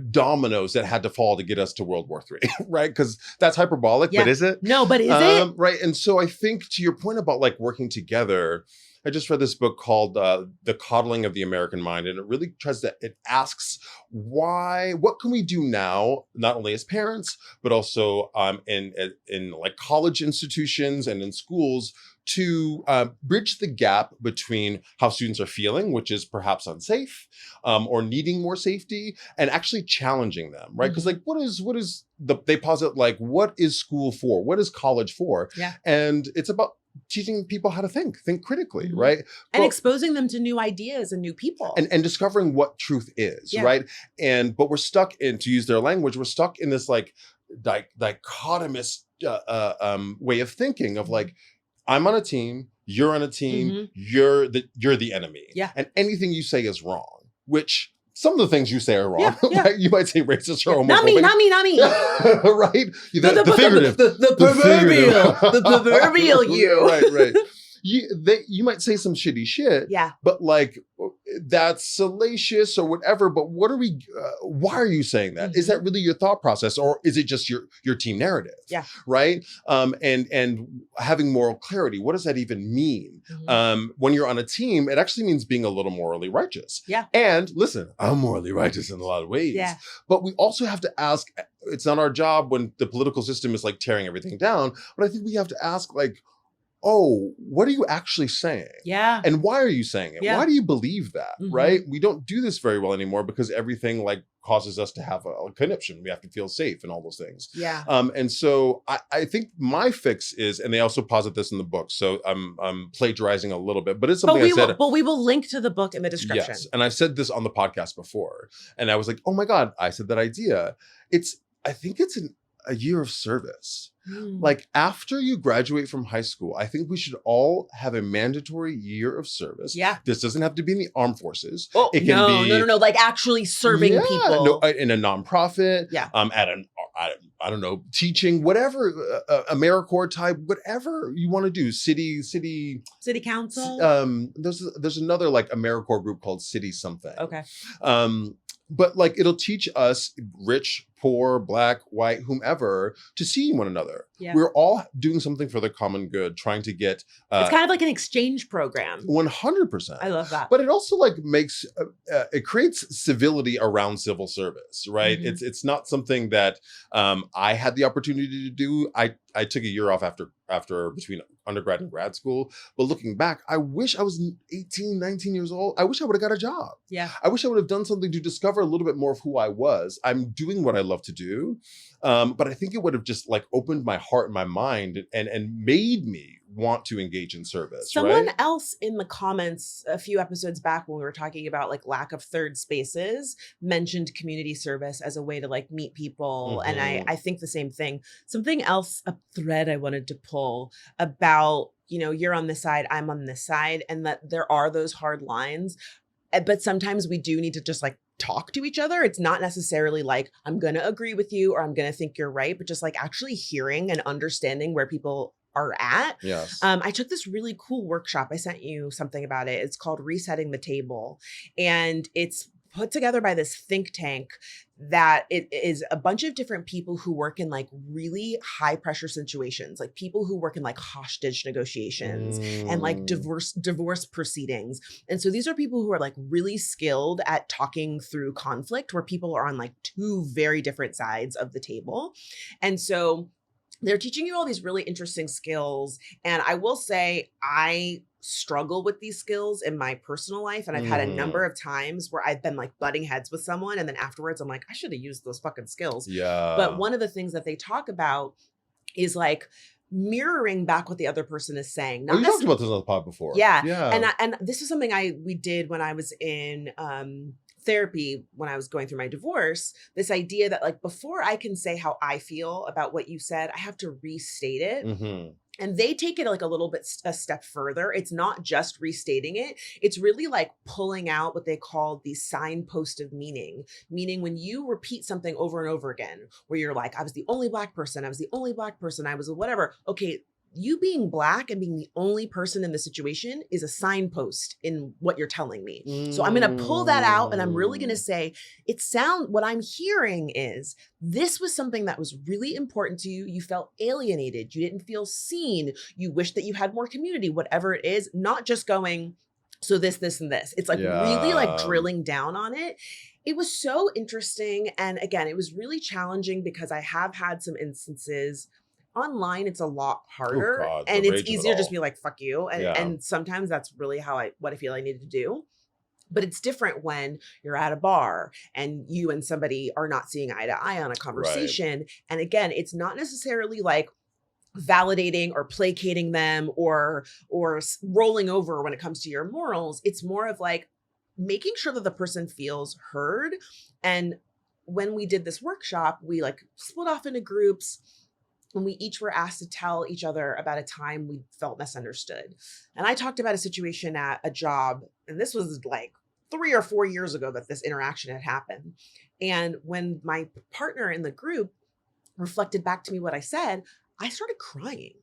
dominoes that had to fall to get us to World War III? Right. Because that's hyperbolic, but is it? No, but is it? Right. And so I think, to your point about like working together, I just read this book called The Coddling of the American Mind, and it asks what can we do now, not only as parents, but also in like college institutions and in schools, to bridge the gap between how students are feeling, which is perhaps unsafe, or needing more safety, and actually challenging them, right? Because like, they posit, like, what is school for? What is college for? Yeah. And it's about teaching people how to think critically, right? And exposing them to new ideas and new people. And discovering what truth is, right? But we're stuck in, to use their language, we're stuck in this like dichotomous way of thinking of like, I'm on a team, you're on a team, you're the enemy. Yeah. And anything you say is wrong, which some of the things you say are wrong. Yeah. Right? You might say racist or homophobic. Not me. Right? The figurative. The proverbial you. Right. You might say some shitty shit. Yeah. But like, that's salacious or whatever. But why are you saying that? Is that really your thought process, or is it just your team narrative? Yeah. Right. And having moral clarity. What does that even mean? When you're on a team, it actually means being a little morally righteous. Yeah. And listen, I'm morally righteous in a lot of ways. Yeah. But we also have to ask, it's not our job when the political system is like tearing everything down. But I think we have to ask, like, oh, what are you actually saying? Yeah. And why are you saying it? Yeah. Why do you believe that? Right? We don't do this very well anymore because everything like causes us to have a conniption. We have to feel safe and all those things. Yeah. And so I think my fix is, and they also posit this in the book, so I'm plagiarizing a little bit, but it's something But we will link to the book in the description. Yes. And I've said this on the podcast before. And I was like, oh my God, I said that idea. I think it's a year of service. Like, after you graduate from high school, I think we should all have a mandatory year of service. Yeah. This doesn't have to be in the armed forces. Oh, it can be no. Like actually serving people. No, in a nonprofit. Yeah. I don't know, teaching, whatever, AmeriCorps type, whatever you want to do. City council. There's another like AmeriCorps group called City something. Okay. But like, it'll teach us, rich, poor, black, white, whomever, to see one another. Yeah. We're all doing something for the common good, trying to get... it's kind of like an exchange program. 100%. I love that. But it also like makes, it creates civility around civil service, right? It's not something that I had the opportunity to do. I took a year off after between undergrad and grad school. But looking back, I wish I was 18, 19 years old. I wish I would have got a job. Yeah. I wish I would have done something to discover a little bit more of who I was. I'm doing what I love to do. But I think it would have just like opened my heart and my mind and made me want to engage in service. Someone right? else in the comments a few episodes back when we were talking about like lack of third spaces mentioned community service as a way to like meet people. And I think the same thing. Something else, a thread I wanted to pull about, you're on this side, I'm on this side, and that there are those hard lines. But sometimes we do need to just like talk to each other. It's not necessarily like, I'm going to agree with you or I'm going to think you're right, but just like actually hearing and understanding where people are at. Yes. I took this really cool workshop. I sent you something about it. It's called Resetting the Table. And it's put together by this think tank that it is a bunch of different people who work in like really high pressure situations, like people who work in like hostage negotiations and like divorce proceedings. And so these are people who are like really skilled at talking through conflict where people are on like two very different sides of the table. And so they're teaching you all these really interesting skills. And I will say, I struggle with these skills in my personal life. And I've had a number of times where I've been like butting heads with someone. And then afterwards, I'm like, I should have used those fucking skills. Yeah. But one of the things that they talk about is like mirroring back what the other person is saying. You talked about this on the pod before. Yeah. Yeah. And this is something we did when I was in therapy when I was going through my divorce, this idea that like before I can say how I feel about what you said, I have to restate it. Mm-hmm. And they take it like a little bit a step further. It's not just restating it. It's really like pulling out what they call the signpost of meaning. Meaning when you repeat something over and over again, where you're like, I was the only Black person. I was the only Black person. I was whatever. Okay. You being Black and being the only person in the situation is a signpost in what you're telling me. So I'm going to pull that out and I'm really going to say, what I'm hearing is this was something that was really important to you. You felt alienated. You didn't feel seen. You wish that you had more community, whatever it is, not just going, so this, and this. It's like really like drilling down on it. It was so interesting. And again, it was really challenging because I have had some instances online. It's a lot harder and it's easier to just be like, fuck you. And sometimes that's really what I feel I needed to do. But it's different when you're at a bar and you and somebody are not seeing eye to eye on a conversation. Right. And again, it's not necessarily like validating or placating them or rolling over when it comes to your morals. It's more of like making sure that the person feels heard. And when we did this workshop, we like split off into groups. When we each were asked to tell each other about a time we felt misunderstood. And I talked about a situation at a job, and this was like 3 or 4 years ago that this interaction had happened. And when my partner in the group reflected back to me what I said, I started crying.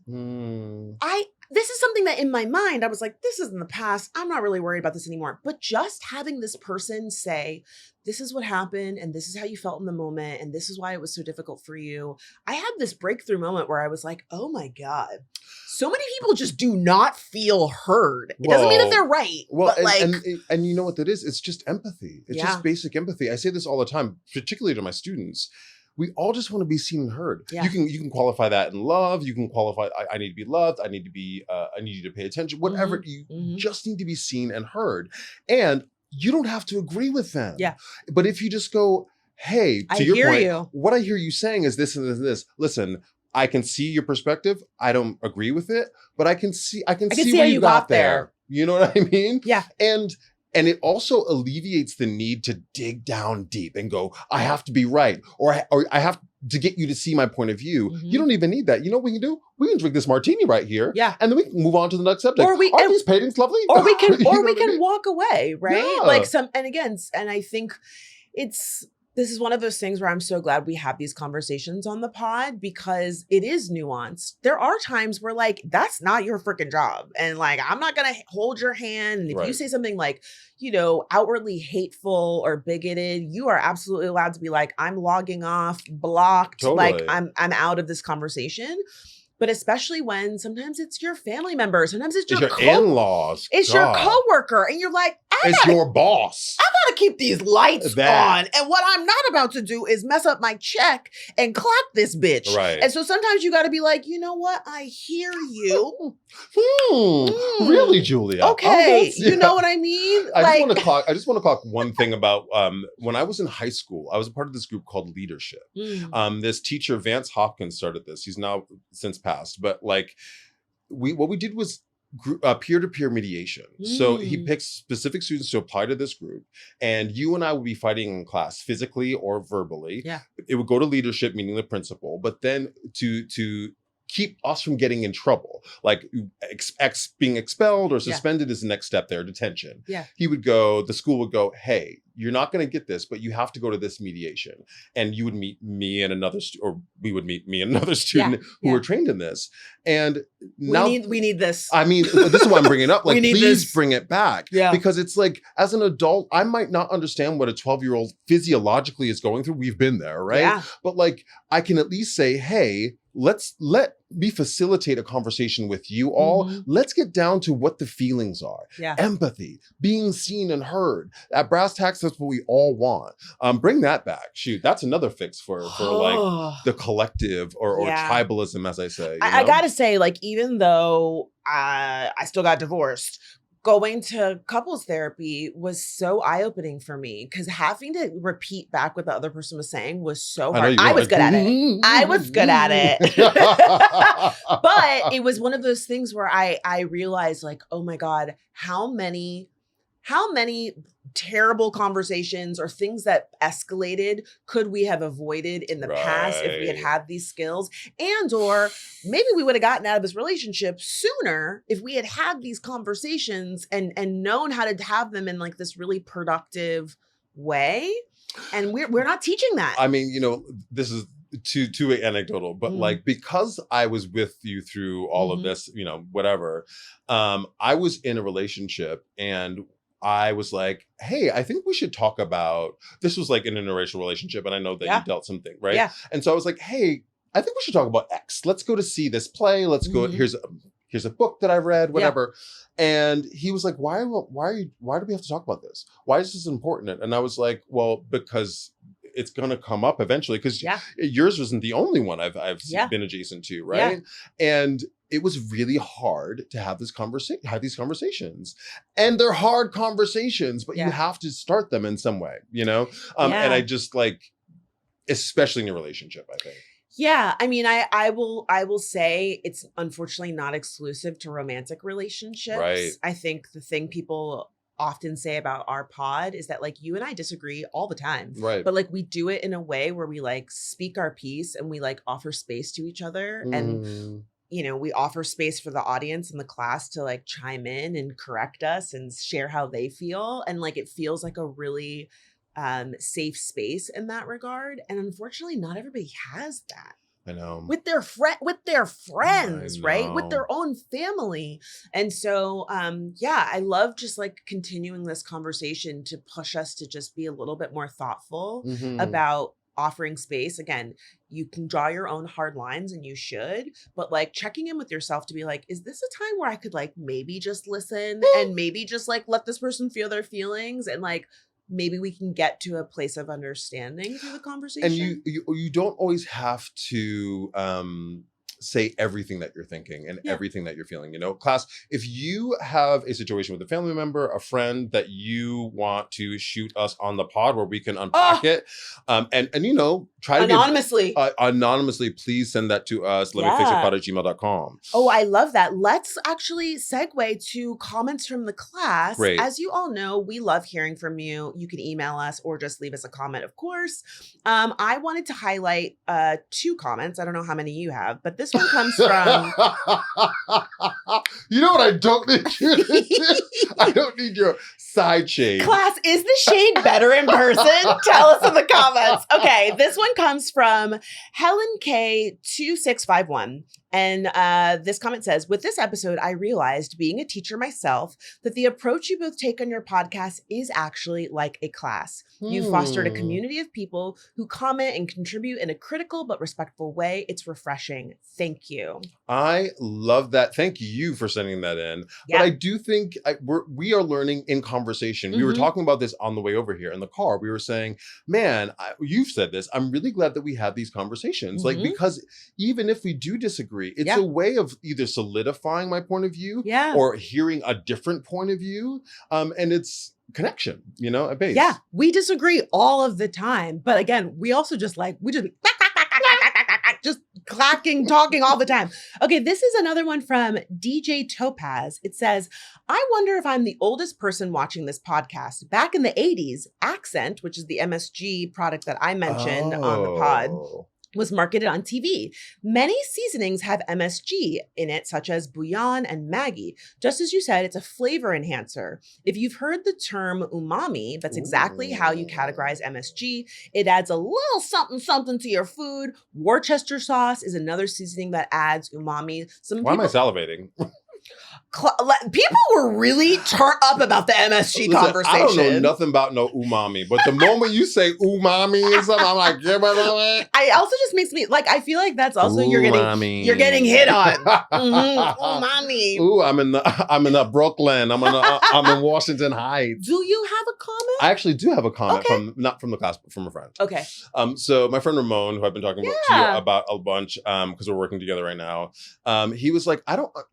This is something that in my mind, I was like, this is in the past. I'm not really worried about this anymore. But just having this person say, this is what happened and this is how you felt in the moment and this is why it was so difficult for you. I had this breakthrough moment where I was like, oh my God, so many people just do not feel heard. It doesn't mean that they're right. Well, but and you know what that is? It's just empathy. It's just basic empathy. I say this all the time, particularly to my students. We all just want to be seen and heard. Yeah. You can qualify that in love. You can qualify, I need to be loved. I need you to pay attention. Whatever, you just need to be seen and heard. And you don't have to agree with them. Yeah. But if you just go, hey, to your point, what I hear you saying is this and this and this. Listen, I can see your perspective. I don't agree with it, but I can see how you got there. You know what I mean? Yeah. And it also alleviates the need to dig down deep and go, I have to be right, or I have to get you to see my point of view. You don't even need that. You know what we can do? We can drink this martini right here. Yeah. And then we can move on to the next subject. Are these paintings lovely? Or we can walk away, right? Yeah. Like and I think this is one of those things where I'm so glad we have these conversations on the pod because it is nuanced. There are times where like, that's not your freaking job. And like, I'm not going to hold your hand. And if you say something like, outwardly hateful or bigoted, you are absolutely allowed to be like, I'm logging off, blocked. Totally. Like I'm out of this conversation. But especially when sometimes it's your family member, sometimes it's your in-laws, it's your coworker, and you're like, it's your boss. I gotta keep these lights on, and what I'm not about to do is mess up my check and clock this bitch. Right. And so sometimes you got to be like, you know what? I hear you. Really, Julia? Okay, you know what I mean? I just want to talk one thing about when I was in high school. I was a part of this group called Leadership. This teacher, Vance Hopkins, started this. He's now since passed, but like what we did was peer-to-peer mediation. So he picks specific students to apply to this group, and you and I would be fighting in class physically or verbally. Yeah, it would go to leadership, meaning the principal, but then to keep us from getting in trouble, like being expelled or suspended is the next step there, detention. Yeah, the school would go, hey, you're not going to get this, but you have to go to this mediation. And you would meet me and another, or we would meet me and another student who were trained in this. And now we need this. I mean, this is why I'm bringing it up. Like, please this. bring it back. Yeah. Because it's like, as an adult, I might not understand what a 12-year-old physiologically is going through. We've been there, right? Yeah. But like, I can at least say, hey, let me facilitate a conversation with you all. Let's get down to what the feelings are. Yeah. Empathy, being seen and heard. At brass tacks, that's what we all want. Bring that back. Shoot, that's another fix for like the collective or tribalism, as I say. I gotta say, like, even though I still got divorced, going to couples therapy was so eye-opening for me, because having to repeat back what the other person was saying was so hard. I was good at it. I was good at it. But it was one of those things where I realized, like, oh my God, how many terrible conversations or things that escalated could we have avoided in the past if we had these skills? And or maybe we would have gotten out of this relationship sooner if we had these conversations and known how to have them in like this really productive way. And we're not teaching that. I mean, this is too anecdotal, but like, because I was with you through all of this, whatever, I was in a relationship and I was like, hey, I think we should talk about, this was like an interracial relationship, and I know that you dealt something, right? Yeah. And so I was like, hey, I think we should talk about X. Let's go to see this play. Let's go, here's a book that I've read, whatever. Yeah. And he was like, why do we have to talk about this? Why is this important? And I was like, well, because it's going to come up eventually, because yours wasn't the only one I've been adjacent to, right? Yeah. And it was really hard to have these conversations, and they're hard conversations, but you have to start them in some way, And I just like, especially in a relationship, I think. Yeah, I mean, I will say it's unfortunately not exclusive to romantic relationships. Right. I think the thing people often say about our pod is that, like, you and I disagree all the time, right? But like, we do it in a way where we like speak our piece and we like offer space to each other, and we offer space for the audience and the class to like chime in and correct us and share how they feel, and like it feels like a really safe space in that regard. And unfortunately, not everybody has that. I know. With their friends, right? With their own family. And so, I love just like continuing this conversation to push us to just be a little bit more thoughtful about offering space. Again, you can draw your own hard lines, and you should, but like checking in with yourself to be like, is this a time where I could like maybe just listen and maybe just like let this person feel their feelings, and like maybe we can get to a place of understanding through the conversation. And you don't always have to say everything that you're thinking and everything that you're feeling. Class, if you have a situation with a family member, a friend that you want to shoot us on the pod where we can unpack it, and try to anonymously. Anonymously, please send that to us. LemmeFixItPod@gmail.com. Oh, I love that. Let's actually segue to comments from the class. Great. As you all know, we love hearing from you. You can email us or just leave us a comment, of course. I wanted to highlight 2 comments. I don't know how many you have, but this one comes from... You know what I don't need you to do? I don't need your side shade. Class, is the shade better in person? Tell us in the comments. Okay, this one comes from Helen K2651. And this comment says, with this episode, I realized, being a teacher myself, that the approach you both take on your podcast is actually like a class. You've fostered a community of people who comment and contribute in a critical but respectful way. It's refreshing. Thank you. I love that. Thank you for sending that in. Yeah. But I do think we are learning in conversation. We were talking about this on the way over here in the car. We were saying, man, you've said this. I'm really glad that we have these conversations. Like, because even if we do disagree, it's a way of either solidifying my point of view or hearing a different point of view. And it's connection, at base. Yeah, we disagree all of the time. But again, we also just clacking, talking all the time. Okay, this is another one from DJ Topaz. It says, I wonder if I'm the oldest person watching this podcast. Back in the 80s, Accent, which is the MSG product that I mentioned on the pod, was marketed on TV. Many seasonings have MSG in it, such as bouillon and Maggi. Just as you said, it's a flavor enhancer. If you've heard the term umami, that's exactly how you categorize MSG. It adds a little something to your food. Worcester sauce is another seasoning that adds umami. Why am I salivating? People were really turned up about the MSG conversation. I don't know nothing about no umami, but the moment you say umami and something, I'm like, yeah, I also just makes me like, I feel like that's also you're getting hit on. Umami. Ooh, I'm in the Brooklyn. I'm in Washington Heights. Do you have a comment? I actually do have a comment from not from the class, but from a friend. Okay. So my friend Ramon, who I've been talking to you about a bunch, because we're working together right now, he was like,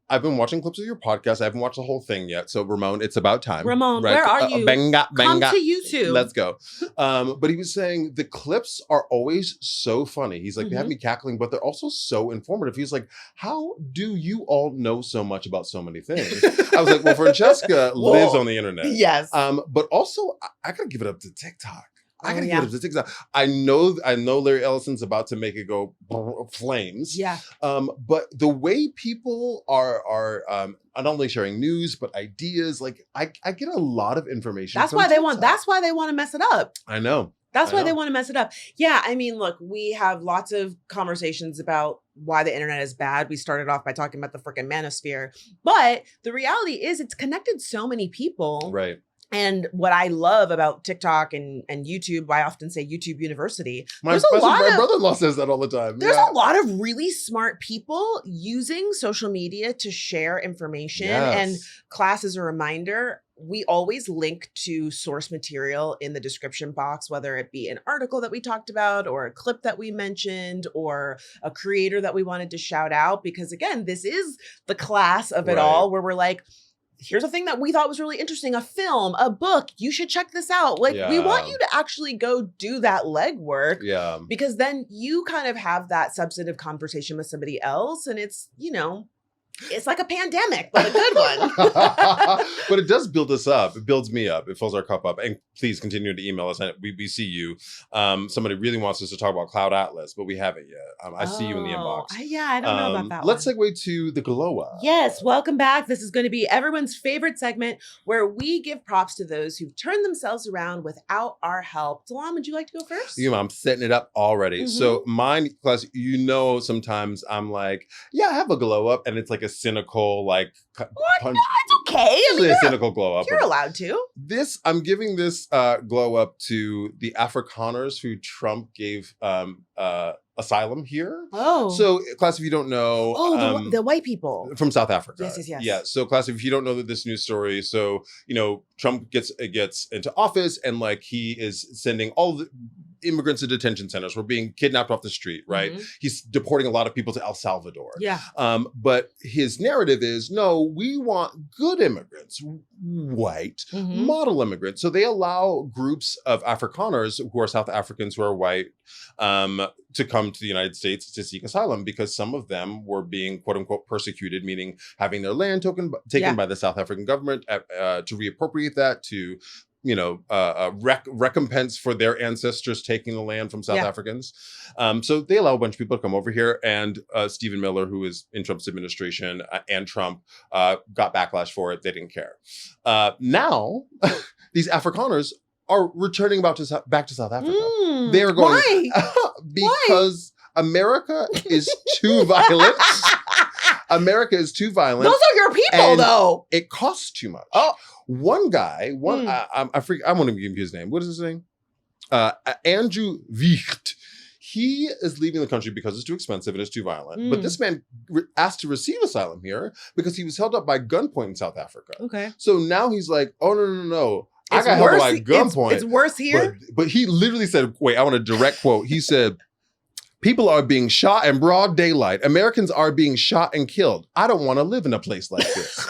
I've been watching clips of your podcast. I haven't watched the whole thing yet. So Ramon, it's about time. Ramon, right? Where are you? Come to YouTube. Let's go. But he was saying the clips are always so funny. He's like, they have me cackling, but they're also so informative. He's like, how do you all know so much about so many things? I was like, well, Francesca lives on the internet. Yes. But also, I gotta give it up to TikTok. I gotta get up to TikTok. I know Larry Ellison's about to make it go flames. Yeah. But the way people are not only sharing news but ideas, like I get a lot of information. That's why they want to mess it up. I know. That's why they want to mess it up. Yeah, I mean, look, we have lots of conversations about why the internet is bad. We started off by talking about the freaking Manosphere, but the reality is it's connected so many people. Right. And what I love about TikTok and YouTube, I often say YouTube University. My brother-in-law says that all the time. There's a lot of really smart people using social media to share information. Yes. And class, as a reminder, we always link to source material in the description box, whether it be an article that we talked about or a clip that we mentioned or a creator that we wanted to shout out. Because again, this is the class of it all, where we're like, here's a thing that we thought was really interesting, a film, a book, you should check this out. Like, we want you to actually go do that legwork. Yeah. Because then you kind of have that substantive conversation with somebody else, and it's, it's like a pandemic, but a good one. But it does build us up. It builds me up. It fills our cup up. And please continue to email us. We see you. Somebody really wants us to talk about Cloud Atlas, but we haven't yet. I see you in the inbox. I don't know about that Let's one. segue to the glow up. Yes, welcome back. This is going to be everyone's favorite segment where we give props to those who've turned themselves around without our help. Delam, would you like to go first? I'm setting it up already. So mine, class, sometimes I'm like, I have a glow up, and it's like a cynical, like, punch. No, it's okay. I mean, a cynical glow up. You're allowed to. I'm giving this glow up to the Afrikkaners who Trump gave asylum here. Oh. So, class, if you don't know. The white people. From South Africa. Yes. Yeah. So, class, if you don't know this news story, so, Trump gets into office, and like he is sending all the immigrants to detention centers were being kidnapped off the street, right? He's deporting a lot of people to El Salvador. Yeah. But his narrative is, no, we want good immigrants, white, model immigrants. So they allow groups of Afrikaners who are South Africans who are white to come to the United States to seek asylum, because some of them were being, quote unquote, persecuted, meaning having their land taken by the South African government to reappropriate that, to recompense for their ancestors taking the land from South Africans. So they allow a bunch of people to come over here, and Stephen Miller, who is in Trump's administration, and Trump got backlash for it. They didn't care. Now, these Afrikaners are returning back to South Africa. They are going. Why? Because America is too violent. America is too violent. Those are your people, though. It costs too much. Oh. One guy, I want to give you his name. What is his name? Andrew Haidt. He is leaving the country because it's too expensive and it's too violent. But this man asked to receive asylum here because he was held up by gunpoint in South Africa. Okay. So now he's like, oh, no. I got held up by gunpoint. It's worse here? But he literally said, wait, I want a direct quote. He said, people are being shot in broad daylight. Americans are being shot and killed. I don't want to live in a place like this.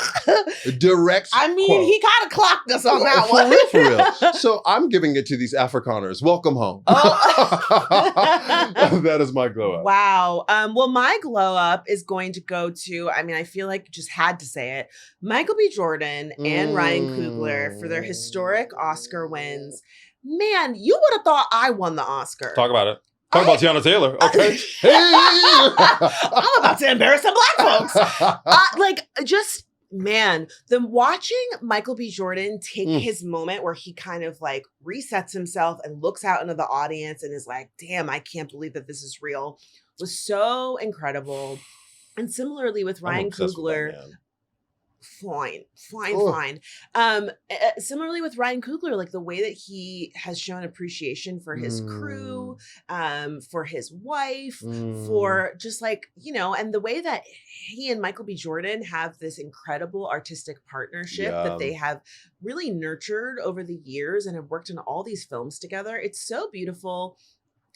Direct quote. He kind of clocked us on that one. For real. So I'm giving it to these Afrikaners. Welcome home. That is my glow up. Wow. Well, my glow up is going to go to, I feel like just had to say it, Michael B. Jordan and Ryan Coogler for their historic Oscar wins. Man, you would have thought I won the Oscar. Talk about it. Talk about Teyana Taylor. Okay. Hey! I'm about to embarrass some black folks. Watching Michael B. Jordan take his moment where he kind of like resets himself and looks out into the audience and is like, damn, I can't believe that this is real, was so incredible. And similarly with Ryan Coogler, fine. Similarly with Ryan Coogler, like the way that he has shown appreciation for his crew, for his wife, for just like, and the way that he and Michael B. Jordan have this incredible artistic partnership that they have really nurtured over the years and have worked in all these films together. It's so beautiful.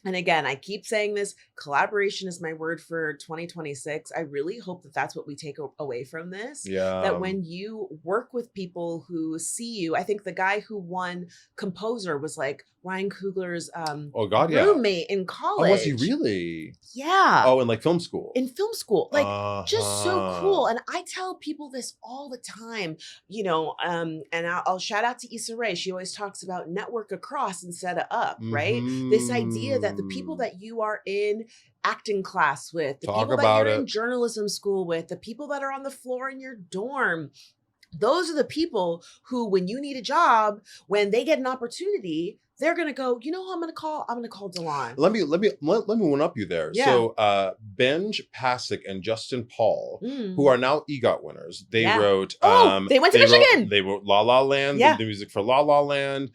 And again, I keep saying this, collaboration is my word for 2026. I really hope that that's what we take away from this. Yeah. That when you work with people who see you, I think the guy who won composer was like Ryan Coogler's roommate in college. Oh, was he really? Yeah. Oh, in like film school. In film school. Like just so cool. And I tell people this all the time, and I'll shout out to Issa Rae. She always talks about network across instead of up, right? This idea that the people that you are in acting class with, the people that you're in journalism school with, the people that are on the floor in your dorm, those are the people who, when you need a job, when they get an opportunity, they're gonna go, who I'm gonna call? I'm gonna call DeLon. Let me one up you there. Yeah. So Benj Pasek and Justin Paul, who are now EGOT winners, they wrote they went to Michigan. They wrote La La Land, the music for La La Land,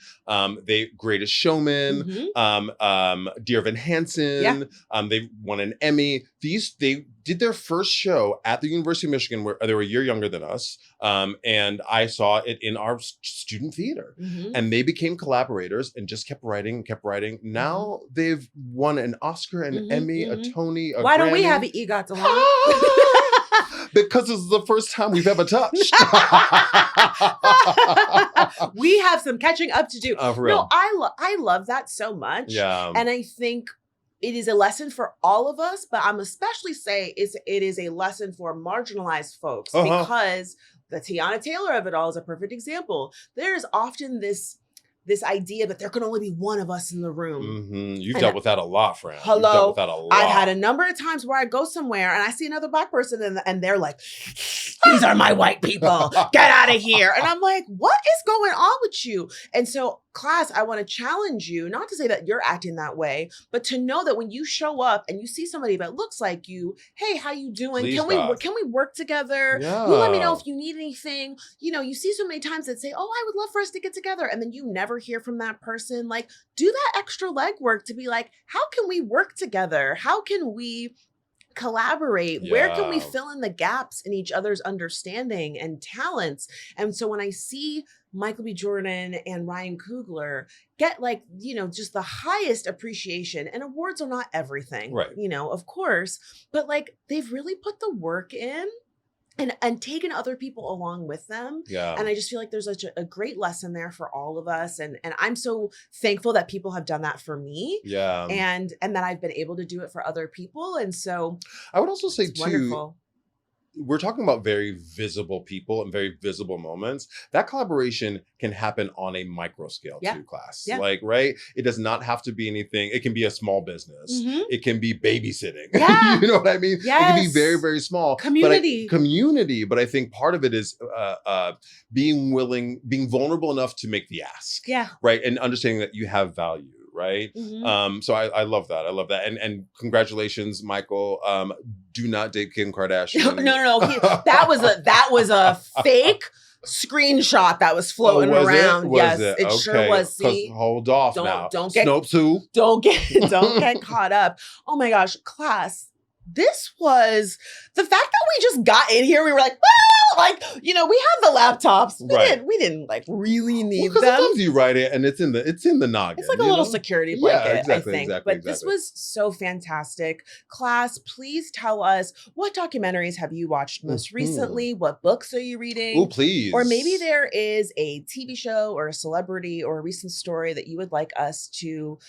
they Greatest Showman, Dear Evan Hansen, they won an Emmy. They did their first show at the University of Michigan, where they were a year younger than us. And I saw it in our student theater. And they became collaborators and just kept writing. Now they've won an Oscar, an Emmy, a Tony, a Why Grammy. Don't we have an EGOT DeLon? Because this is the first time we've ever touched. We have some catching up to do. For real. No, I love that so much. Yeah. And I think it is a lesson for all of us, but I'm especially say it is a lesson for marginalized folks because the Teyana Taylor of it all is a perfect example. There's often this idea that there can only be one of us in the room. You've dealt with that a lot, Fran. Hello. You've dealt with that a lot. I've had a number of times where I go somewhere and I see another black person and they're like, these are my white people. Get out of here. And I'm like, what is going on with you? And so class, I want to challenge you, not to say that you're acting that way, but to know that when you show up and you see somebody that looks like you, hey, how you doing? Please, can we work together? Yeah. You let me know if you need anything. You see so many times that say, oh, I would love for us to get together. And then you never hear from that person. Like, do that extra legwork to be like, how can we work together? How can we collaborate? Yeah. Where can we fill in the gaps in each other's understanding and talents? And so when I see Michael B. Jordan and Ryan Coogler get just the highest appreciation, and awards are not everything, right? Of course, but like they've really put the work in and taken other people along with them. Yeah. And I just feel like there's such a great lesson there for all of us. And I'm so thankful that people have done that for me. Yeah. And that I've been able to do it for other people. And so I would also say too, wonderful. We're talking about very visible people and very visible moments. That collaboration can happen on a micro scale too, class. Yeah. Like, right? It does not have to be anything. It can be a small business. It can be babysitting. Yeah. You know what I mean? Yes. It can be very, very small. Community. But I think part of it is being vulnerable enough to make the ask. Yeah. Right? And understanding that you have value. Right. So I love that. I love that. And congratulations, Michael. Do not date Kim Kardashian. No. That was a fake screenshot that was floating around. Yes, it okay. Sure was. See, hold off now. Don't get Snopes who? Don't get caught up. Oh my gosh, class. This was the fact that we just got in here. We were like, well, we have the laptops. We didn't really need them. Sometimes you write it and it's in the noggin. It's like a little security blanket, yeah, exactly, I think. Exactly, but this was so fantastic. Class, please tell us, what documentaries have you watched most recently? What books are you reading? Oh, please. Or maybe there is a TV show or a celebrity or a recent story that you would like us to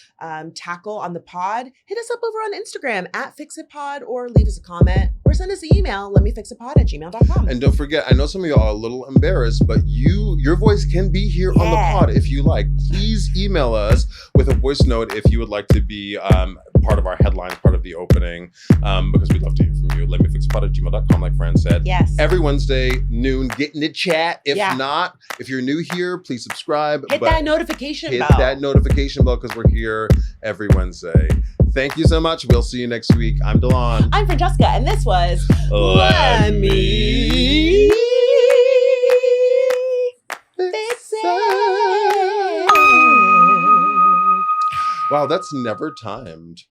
tackle on the pod. Hit us up over on Instagram @FixItPod, or leave us a comment or send us an email, lemefixitpod@gmail.com. And don't forget, I know some of y'all are a little embarrassed, but your voice can be here on the pod if you like. Please email us with a voice note if you would like to be part of our headlines, part of the opening, because we'd love to hear from you. LemmeFixPod@gmail.com, like Fran said. Yes. Every Wednesday, noon, get in the chat. If not, if you're new here, please subscribe. Hit that notification bell. Hit that notification bell because we're here every Wednesday. Thank you so much. We'll see you next week. I'm Delon. I'm Francesca, and this was Lemme Fix It. Wow, that's never timed.